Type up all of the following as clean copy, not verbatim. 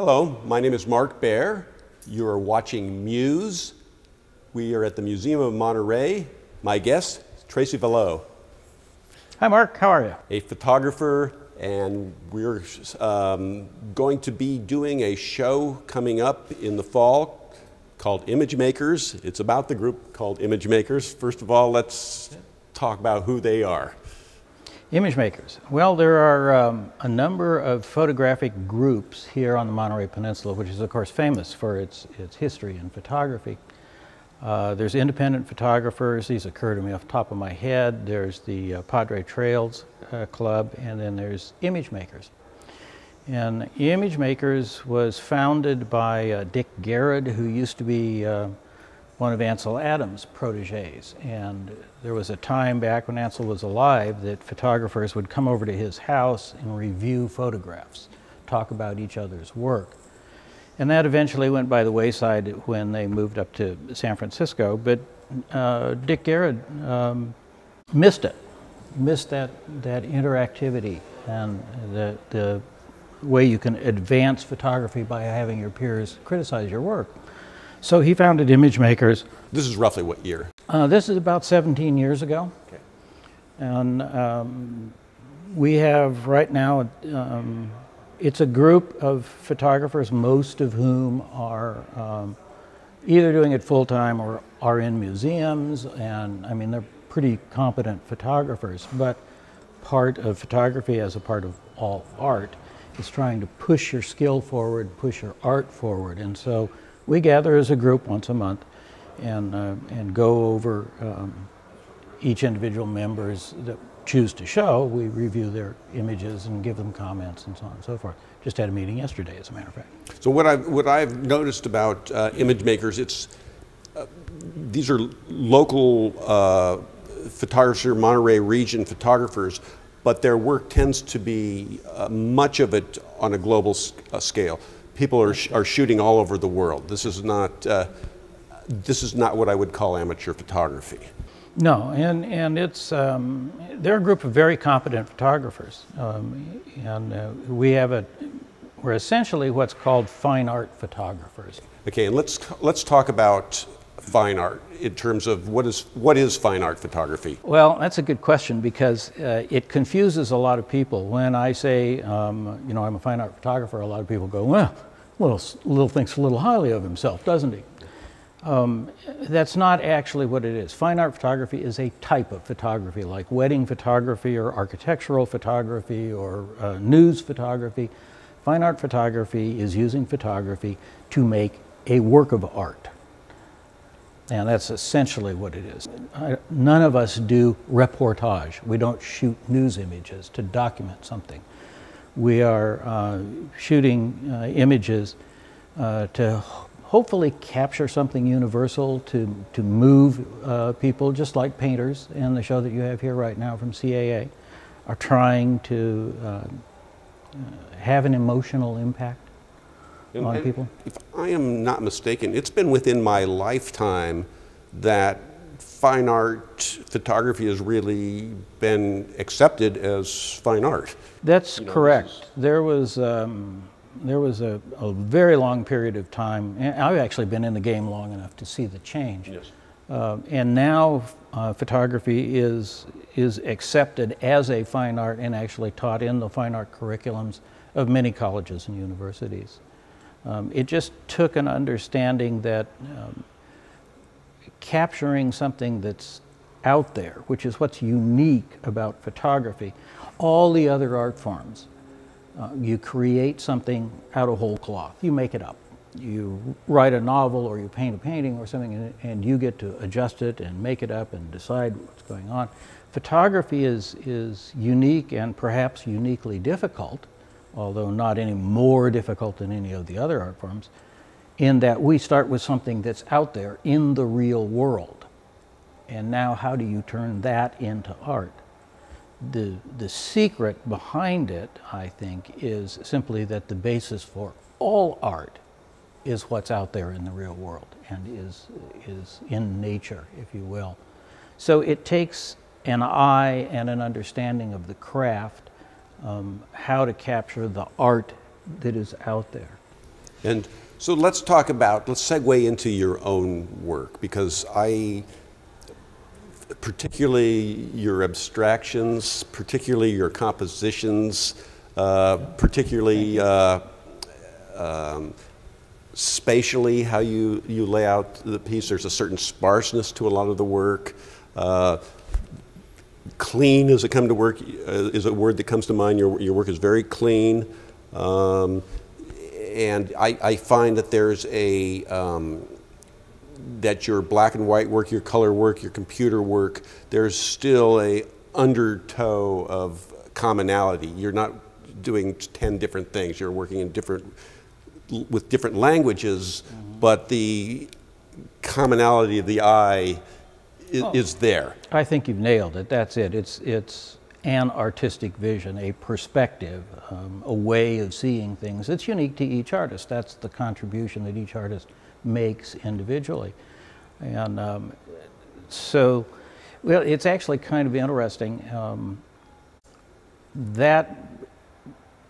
Hello, my name is Mark Baer. You are watching MUSE. We are at the Museum of Monterey. My guest, Tracy Valleau. Hi Mark, how are you? A photographer, and we're going to be doing a show coming up in the fall called Image Makers. It's about the group called Image Makers. First of all, let's talk about who they are. Image Makers. Well, there are a number of photographic groups here on the Monterey Peninsula, which is of course famous for its history in photography. There's independent photographers. These occur to me off the top of my head. There's the Padre Trails Club, and then there's Image Makers. And Image Makers was founded by Dick Garrett, who used to be one of Ansel Adams' proteges. And there was a time back when Ansel was alive that photographers would come over to his house and review photographs, talk about each other's work. And that eventually went by the wayside when they moved up to San Francisco. But Dick Garrett missed it, missed that interactivity and the way you can advance photography by having your peers criticize your work. So he founded Image Makers. This is roughly what year? This is about 17 years ago. Okay. And we have right now, it's a group of photographers, most of whom are either doing it full-time or are in museums. And I mean, they're pretty competent photographers, but part of photography as a part of all art is trying to push your skill forward, push your art forward. And so we gather as a group once a month and go over each individual members that choose to show. We review their images and give them comments and so on and so forth. Just had a meeting yesterday, as a matter of fact. So what I've noticed about Image Makers, these are local photographers, Monterey region photographers, but their work tends to be much of it on a global scale. People are shooting all over the world. This is not what I would call amateur photography. No, and it's they're a group of very competent photographers, and we're essentially what's called fine art photographers. Okay, and let's talk about fine art in terms of what is fine art photography? Well, that's a good question because it confuses a lot of people. When I say, you know, I'm a fine art photographer, a lot of people go, well, Little thinks a little highly of himself, doesn't he? That's not actually what it is. Fine art photography is a type of photography, like wedding photography or architectural photography or news photography. Fine art photography is using photography to make a work of art. And that's essentially what it is. None of us do reportage. We don't shoot news images to document something. We are shooting images to hopefully capture something universal, to move people, just like painters in the show that you have here right now from CAA are trying to have an emotional impact on people. If I am not mistaken, it's been within my lifetime that fine art photography has really been accepted as fine art. That's correct. There was a very long period of time, and I've actually been in the game long enough to see the change. Yes. And now photography is accepted as a fine art and actually taught in the fine art curriculums of many colleges and universities. It just took an understanding that capturing something that's out there, which is what's unique about photography. All the other art forms, you create something out of whole cloth. You make it up. You write a novel or you paint a painting or something, and you get to adjust it and make it up and decide what's going on. Photography is unique and perhaps uniquely difficult, although not any more difficult than any of the other art forms, in that we start with something that's out there in the real world. And now how do you turn that into art? The secret behind it, I think, is simply that the basis for all art is what's out there in the real world and is in nature, if you will. So it takes an eye and an understanding of the craft, how to capture the art that is out there. And so let's segue into your own work, because particularly your abstractions, particularly your compositions, particularly spatially, how you lay out the piece. There's a certain sparseness to a lot of the work. Clean is a word that comes to mind. Your work is very clean. And I find that there's that your black and white work, your color work, your computer work, there's still a undertow of commonality. You're not doing 10 different things. You're working with different languages, but the commonality of the eye is there. I think you've nailed it. That's it. It's an artistic vision, a perspective, a way of seeing things. It's unique to each artist. That's the contribution that each artist makes individually. And so, well, it's actually kind of interesting. That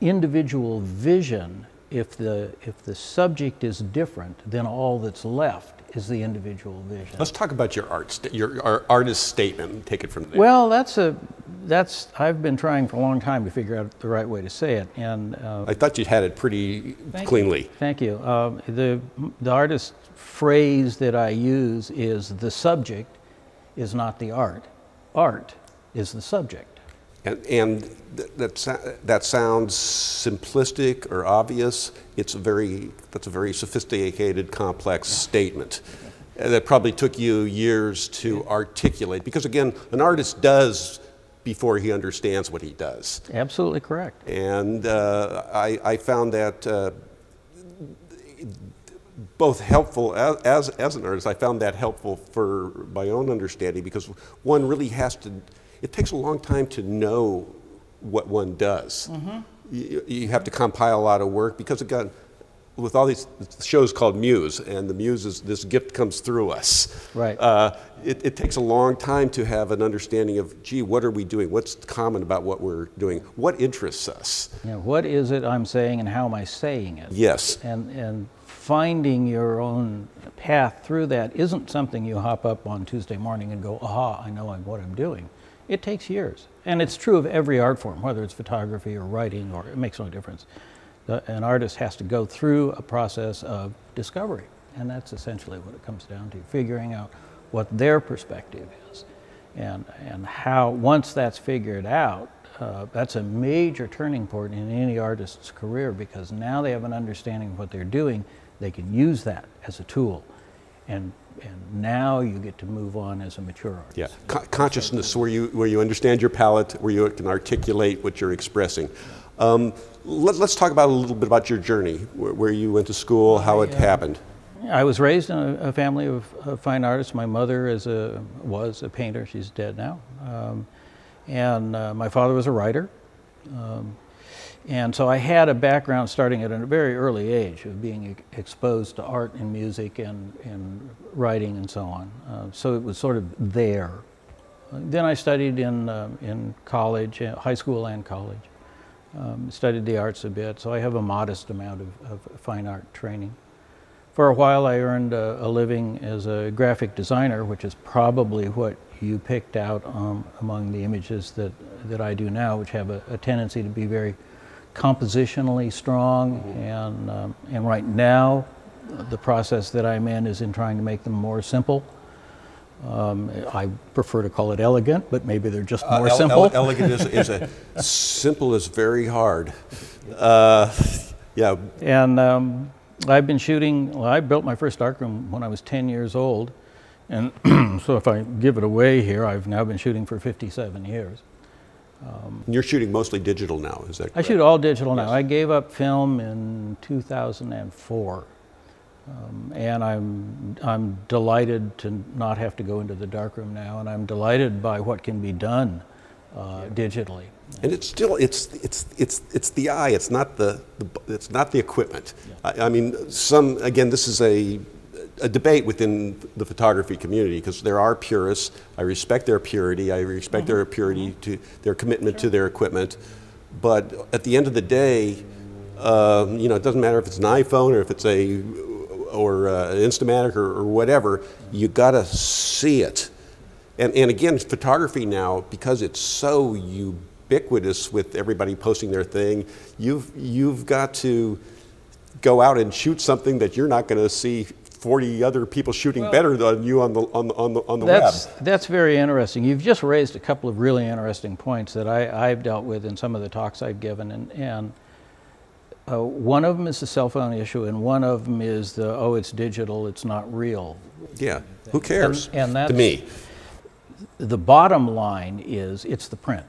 individual vision, if the subject is different, then all that's left is the individual vision. Let's talk about your artist statement. Take it from there. Well, I've been trying for a long time to figure out the right way to say it, and I thought you had it pretty cleanly. Thank you. The artist phrase that I use is, the subject is not the art. Art is the subject. And that sounds simplistic or obvious. That's a very sophisticated, complex statement that probably took you years to articulate. Because again, an artist does before he understands what he does. Absolutely correct. And I found that both helpful as an artist. I found that helpful for my own understanding, because one really has to. It takes a long time to know what one does. Mm-hmm. You have to compile a lot of work, because again, with all these shows called MUSE, and the MUSE is this gift comes through us. Right. It takes a long time to have an understanding of, gee, what are we doing? What's common about what we're doing? What interests us? Yeah, what is it I'm saying, and how am I saying it? Yes. And finding your own path through that isn't something you hop up on Tuesday morning and go, aha, I know what I'm doing. It takes years. And it's true of every art form, whether it's photography or writing, or it makes no difference. An artist has to go through a process of discovery. And that's essentially what it comes down to, figuring out what their perspective is. And how, once that's figured out, that's a major turning point in any artist's career, because now they have an understanding of what they're doing. They can use that as a tool. And now you get to move on as a mature artist. Yeah, consciousness, where you understand your palette, where you can articulate what you're expressing. Let's talk about a little bit about your journey, where you went to school, how it happened. I was raised in a family of fine artists. My mother was a painter. She's dead now. And my father was a writer. And so I had a background starting at a very early age of being exposed to art and music and writing and so on. So it was sort of there. Then I studied in college, high school and college. Studied the arts a bit, so I have a modest amount of fine art training. For a while I earned a living as a graphic designer, which is probably what you picked out among the images that I do now, which have a tendency to be very compositionally strong, and right now the process that I'm in is in trying to make them more simple. I prefer to call it elegant, but maybe they're just more simple. Elegant is simple is very hard. Yeah. And I've been shooting. Well, I built my first darkroom when I was 10 years old, and so if I give it away here, I've now been shooting for 57 years. You're shooting mostly digital now, is that correct? I shoot all digital now. I gave up film in 2004, and I'm delighted to not have to go into the darkroom now, and I'm delighted by what can be done digitally. And it's still it's the eye. It's not the equipment. Yeah. I mean, again, this is a debate within the photography community, because there are purists. I respect their purity. I respect their purity to their commitment to their equipment. But at the end of the day, You know, it doesn't matter if it's an iPhone or if it's an Instamatic or whatever. You got to see it. And again, photography now, because it's so ubiquitous with everybody posting their thing, you've got to go out and shoot something that you're not going to see 40 other people shooting better than you on the web. That's very interesting. You've just raised a couple of really interesting points that I've dealt with in some of the talks I've given, and one of them is the cell phone issue, and one of them is the, oh, it's digital, it's not real. Yeah, who cares? And that's, to me. The bottom line is it's the print.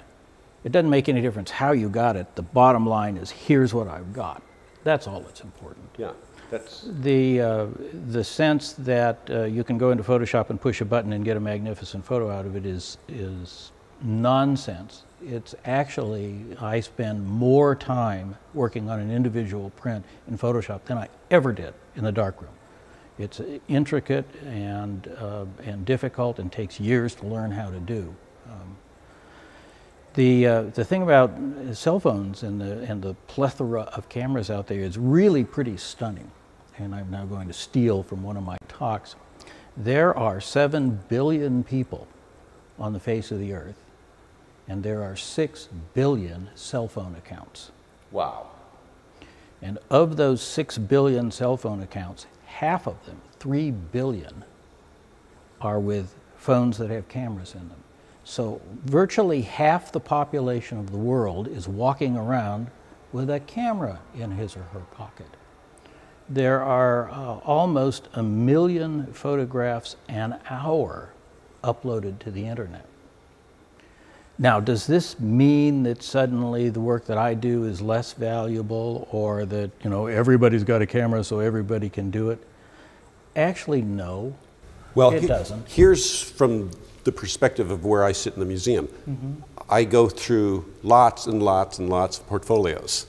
It doesn't make any difference how you got it. The bottom line is here's what I've got. That's all that's important. Yeah, that's the sense that you can go into Photoshop and push a button and get a magnificent photo out of it is nonsense. It's actually, I spend more time working on an individual print in Photoshop than I ever did in the darkroom. It's intricate and difficult and takes years to learn how to do. The thing about cell phones and the plethora of cameras out there is really pretty stunning. And I'm now going to steal from one of my talks. There are 7 billion people on the face of the earth, and there are 6 billion cell phone accounts. wow. And of those 6 billion cell phone accounts, half of them, 3 billion, are with phones that have cameras in them. So virtually half the population of the world is walking around with a camera in his or her pocket. There are almost 1 million photographs an hour uploaded to the internet. Now, does this mean that suddenly the work that I do is less valuable, or that, you know, everybody's got a camera so everybody can do it? Actually, no. Well, it doesn't. Here's from the perspective of where I sit in the museum. I go through lots and lots and lots of portfolios.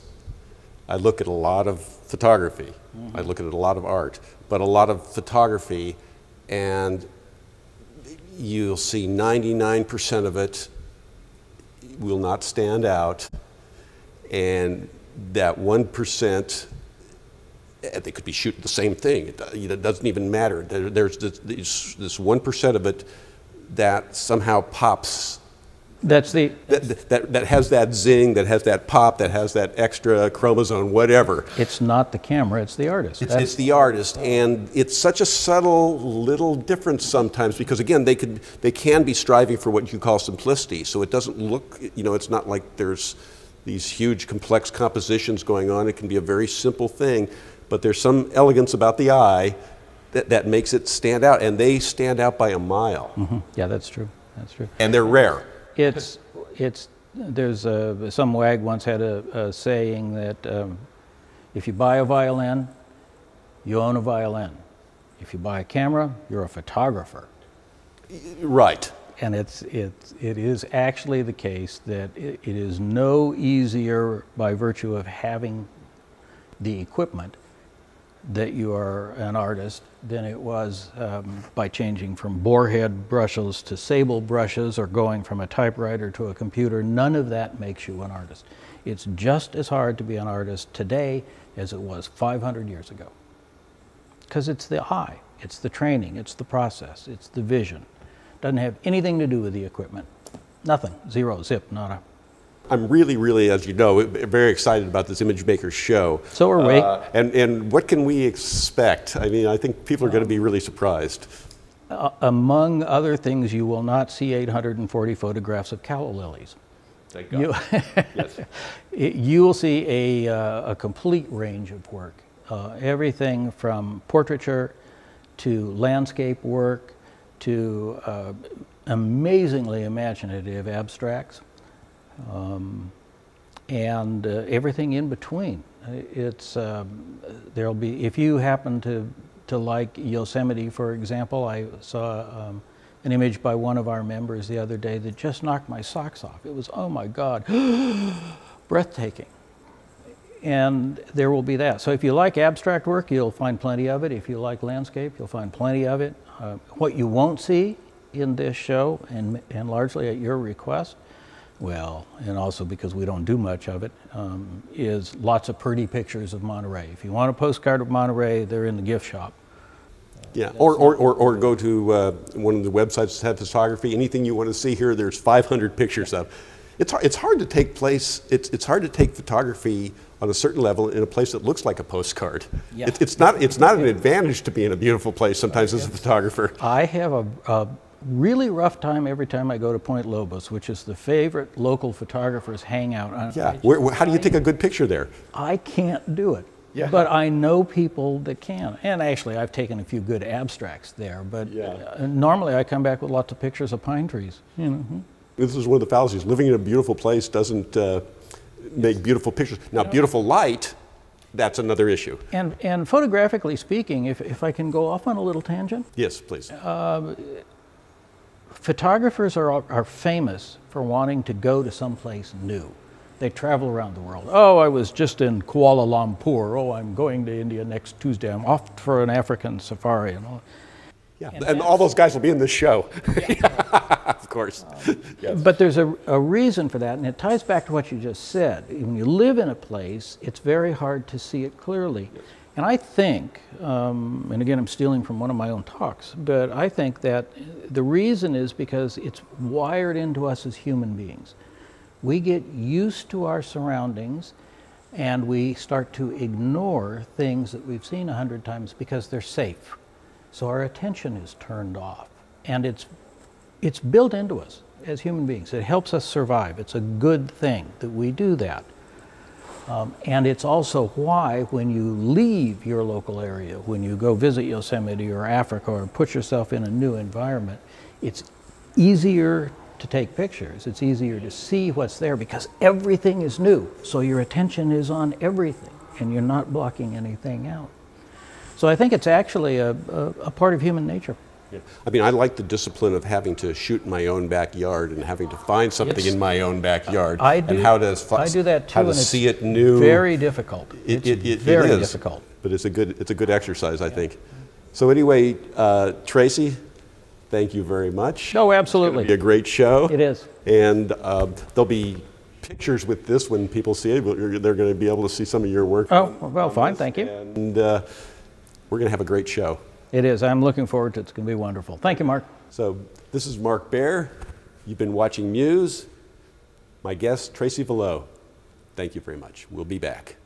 I look at a lot of photography. I look at a lot of art, but a lot of photography, and you'll see 99% of it will not stand out, and that 1%, they could be shooting the same thing. It doesn't even matter. There's this 1% of it that somehow pops. That's the that has that zing, that has that pop, that has that extra chromosome, whatever. It's not the camera, it's the artist. It's the artist, and it's such a subtle little difference sometimes, because again, they can be striving for what you call simplicity, so it doesn't look, you know, it's not like there's these huge complex compositions going on. It can be a very simple thing, but there's some elegance about the eye that makes it stand out, and they stand out by a mile. Yeah, that's true. That's true. And they're rare. There's some wag once had a saying that if you buy a violin, you own a violin. If you buy a camera, you're a photographer. Right. And it is actually the case that it is no easier by virtue of having the equipment that you are an artist than it was by changing from borehead brushes to sable brushes, or going from a typewriter to a computer. None of that makes you an artist. It's just as hard to be an artist today as it was 500 years ago. Because it's the eye, it's the training, it's the process, it's the vision. Doesn't have anything to do with the equipment. Nothing, zero, zip, nada. I'm really, really, as you know, very excited about this Image Maker show. So are we. And what can we expect? I mean, I think people are going to be really surprised. Among other things, you will not see 840 photographs of calla lilies. Thank God. Yes. You will see a complete range of work. Everything from portraiture to landscape work to amazingly imaginative abstracts. And everything in between. There'll be, if you happen to like Yosemite, for example, I saw an image by one of our members the other day that just knocked my socks off. It was, oh my God, breathtaking. And there will be that. So if you like abstract work, you'll find plenty of it. If you like landscape, you'll find plenty of it. What you won't see in this show, and largely at your request, well, and also because we don't do much of it, is lots of pretty pictures of Monterey. If you want a postcard of Monterey, they're in the gift shop. Yeah, or go to one of the websites that have photography. Anything you want to see here, there's 500 pictures of. It's hard to take it's hard to take photography on a certain level in a place that looks like a postcard. Yeah. It's not an advantage to be in a beautiful place sometimes as a photographer. I have a really rough time every time I go to Point Lobos, which is the favorite local photographer's hangout. Yeah, how do you take a good picture there? I can't do it. Yeah. But I know people that can. And actually, I've taken a few good abstracts there. But normally I come back with lots of pictures of pine trees. You know. This is one of the fallacies. Living in a beautiful place doesn't make beautiful pictures. Now, beautiful light, that's another issue. And photographically speaking, if I can go off on a little tangent. Yes, please. Photographers are famous for wanting to go to someplace new. They travel around the world. Oh, I was just in Kuala Lumpur. Oh, I'm going to India next Tuesday. I'm off for an African safari and all. Yeah, and all those guys will be in this show. Of course. Yes. But there's a reason for that, and it ties back to what you just said. When you live in a place, it's very hard to see it clearly. Yes. And I think, and again, I'm stealing from one of my own talks, but I think that the reason is because it's wired into us as human beings. We get used to our surroundings, and we start to ignore things that we've seen 100 times because they're safe. So our attention is turned off, and it's built into us as human beings. It helps us survive. It's a good thing that we do that. And it's also why when you leave your local area, when you go visit Yosemite or Africa or put yourself in a new environment, it's easier to take pictures. It's easier to see what's there because everything is new. So your attention is on everything and you're not blocking anything out. So I think it's actually a part of human nature. Yeah. I mean, I like the discipline of having to shoot in my own backyard and having to find something in my own backyard. I do. And how I do that too. How to see it new. Very difficult. It very is difficult. But it's a good exercise, I think. So anyway, Tracy, thank you very much. Oh, absolutely. It's going to be a great show. It is. And there'll be pictures with this when people see it. They're going to be able to see some of your work. Oh, well, fine. Thank you. And we're going to have a great show. It is. I'm looking forward to it. It's going to be wonderful. Thank you, Mark. So this is Mark Baer. You've been watching MUSE. My guest, Tracy Valleau. Thank you very much. We'll be back.